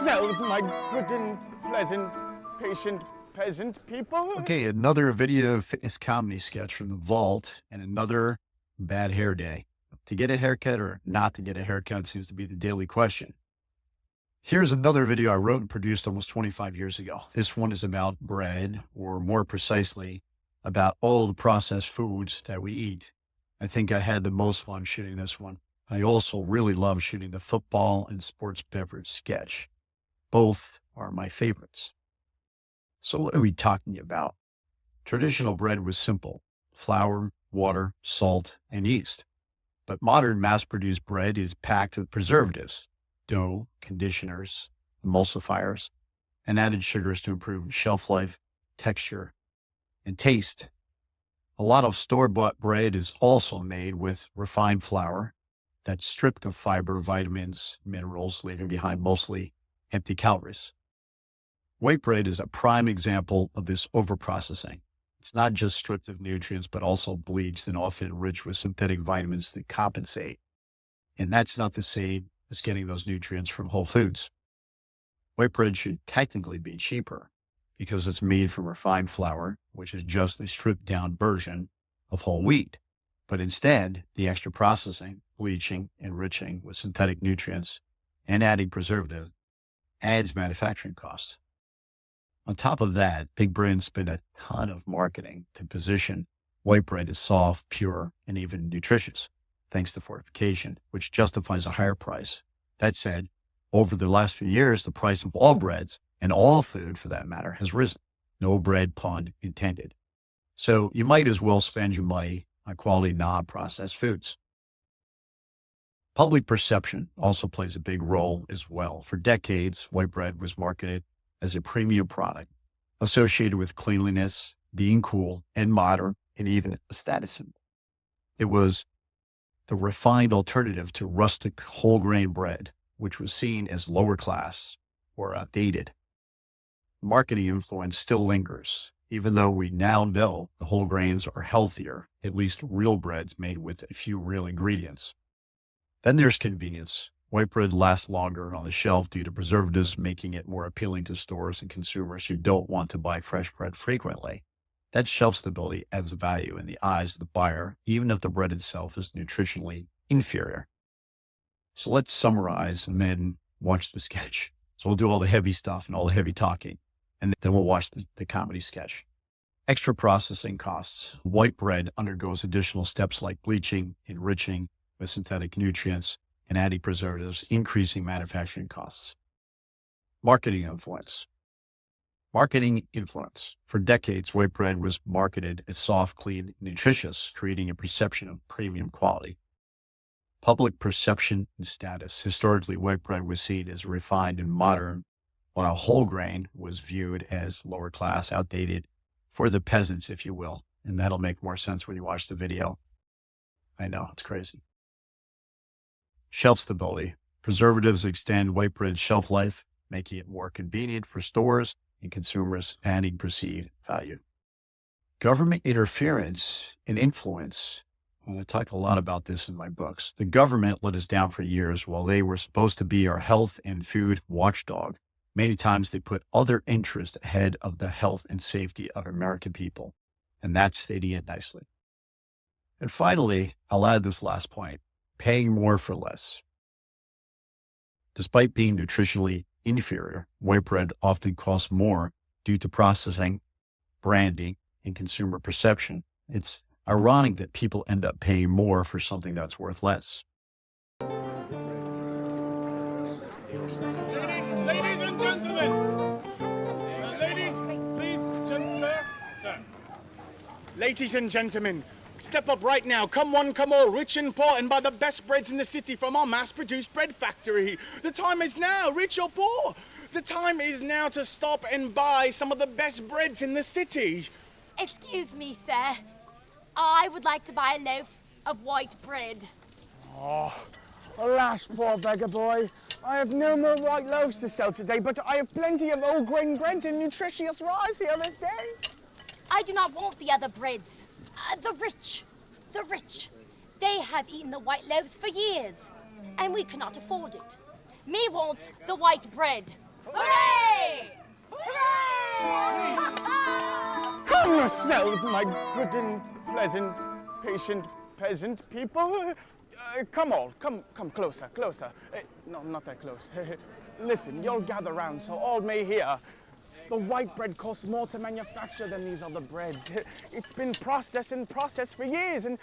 yourselves, my good and pleasant, patient peasant people. Okay, another video fitness comedy sketch from the vault and another bad hair day. To get a haircut or not to get a haircut seems to be the daily question. Here's another video I wrote and produced almost 25 years ago. This one is about bread, or more precisely, about all the processed foods that we eat. I think I had the most fun shooting this one. I also really love shooting the football and sports beverage sketch. Both are my favorites. So what are we talking about? Traditional bread was simple: flour, water, salt, and yeast. But modern mass-produced bread is packed with preservatives, dough, conditioners, emulsifiers, and added sugars to improve shelf life, texture, and taste. A lot of store-bought bread is also made with refined flour that's stripped of fiber, vitamins, minerals, leaving behind mostly empty calories. White bread is a prime example of this overprocessing. It's not just stripped of nutrients, but also bleached and often enriched with synthetic vitamins that compensate. And that's not the same as getting those nutrients from whole foods. White bread should technically be cheaper because it's made from refined flour, which is just a stripped down version of whole wheat. But instead, the extra processing, bleaching, enriching with synthetic nutrients, and adding preservative adds manufacturing costs. On top of that, big brands spend a ton of marketing to position white bread as soft, pure, and even nutritious, thanks to fortification, which justifies a higher price. That said, over the last few years, the price of all breads, and all food for that matter, has risen. No bread pun intended. So you might as well spend your money on quality non-processed foods. Public perception also plays a big role as well. For decades, white bread was marketed as a premium product associated with cleanliness, being cool and modern, and even a status symbol. It was the refined alternative to rustic whole grain bread, which was seen as lower class or outdated. Marketing influence still lingers, even though we now know the whole grains are healthier, at least real breads made with a few real ingredients. Then there's convenience. White bread lasts longer on the shelf due to preservatives, making it more appealing to stores and consumers who don't want to buy fresh bread frequently. That shelf stability adds value in the eyes of the buyer, even if the bread itself is nutritionally inferior. So let's summarize and then watch the sketch. So we'll do all the heavy stuff and all the heavy talking, and then we'll watch the comedy sketch. Extra processing costs. White bread undergoes additional steps like bleaching, enriching with synthetic nutrients, and adding preservatives, increasing manufacturing costs. Marketing influence. Marketing influence. For decades, white bread was marketed as soft, clean, nutritious, creating a perception of premium quality. Public perception and status. Historically, white bread was seen as refined and modern, while whole grain was viewed as lower class, outdated, for the peasants, if you will. And that'll make more sense when you watch the video. I know, it's crazy. Shelf stability. Preservatives extend white bread's shelf life, making it more convenient for stores and consumers, adding perceived value. Government interference and influence. I talk a lot about this in my books. The government let us down for years while they were supposed to be our health and food watchdog. Many times they put other interests ahead of the health and safety of American people. And that's stating it nicely. And finally, I'll add this last point. Paying more for less. Despite being nutritionally inferior, white bread often costs more due to processing, branding, and consumer perception. It's ironic that people end up paying more for something that's worth less. Ladies and gentlemen. Ladies, please, sir. Ladies and gentlemen. Step up right now. Come one, come all, rich and poor, and buy the best breads in the city from our mass-produced bread factory. The time is now, rich or poor. The time is now to stop and buy some of the best breads in the city. Excuse me, sir. I would like to buy a loaf of white bread. Oh, alas, poor beggar boy. I have no more white loaves to sell today, but I have plenty of whole grain bread and nutritious rise here this day. I do not want the other breads. The rich. They have eaten the white loaves for years, and we cannot afford it. Me wants the white bread. Hooray! Hooray! Calm yourselves, my good and pleasant, patient peasant people. Come closer. No, not that close. Listen, you'll gather round so all may hear. The white bread costs more to manufacture than these other breads. It's been processed for years, and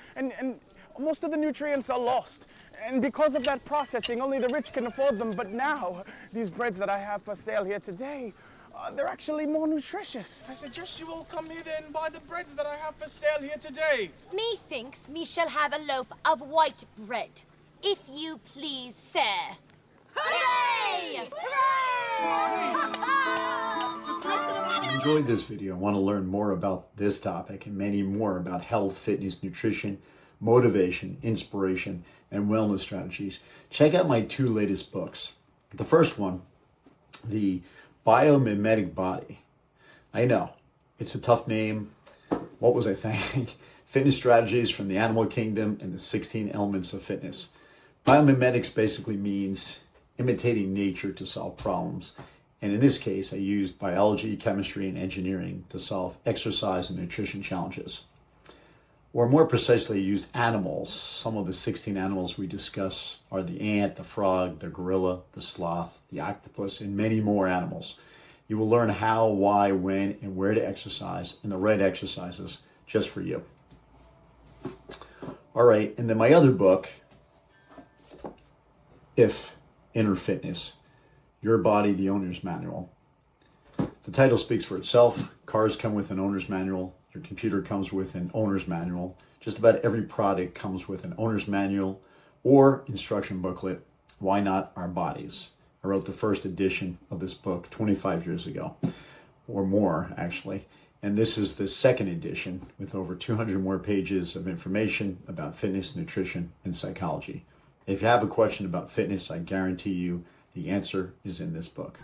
most of the nutrients are lost. And because of that processing, only the rich can afford them. But now, these breads that I have for sale here today, they're actually more nutritious. I suggest you all come hither and buy the breads that I have for sale here today. Methinks me shall have a loaf of white bread, if you please, sir. Hooray! If you enjoyed this video and want to learn more about this topic and many more about health, fitness, nutrition, motivation, inspiration, and wellness strategies, check out my 2 latest books. The first one, The Biomimetic Body. I know, it's a tough name. What was I thinking? Fitness strategies from the animal kingdom and the 16 elements of fitness. Biomimetics basically means imitating nature to solve problems. And in this case, I used biology, chemistry, and engineering to solve exercise and nutrition challenges. Or more precisely, I used animals. Some of the 16 animals we discuss are the ant, the frog, the gorilla, the sloth, the octopus, and many more animals. You will learn how, why, when, and where to exercise, and the right exercises just for you. All right, and then my other book, If Inner Fitness, Your Body, the Owner's Manual. The title speaks for itself. Cars come with an owner's manual. Your computer comes with an owner's manual. Just about every product comes with an owner's manual or instruction booklet. Why not our bodies? I wrote the first edition of this book 25 years ago, or more actually. And this is the second edition with over 200 more pages of information about fitness, nutrition, and psychology. If you have a question about fitness, I guarantee you the answer is in this book.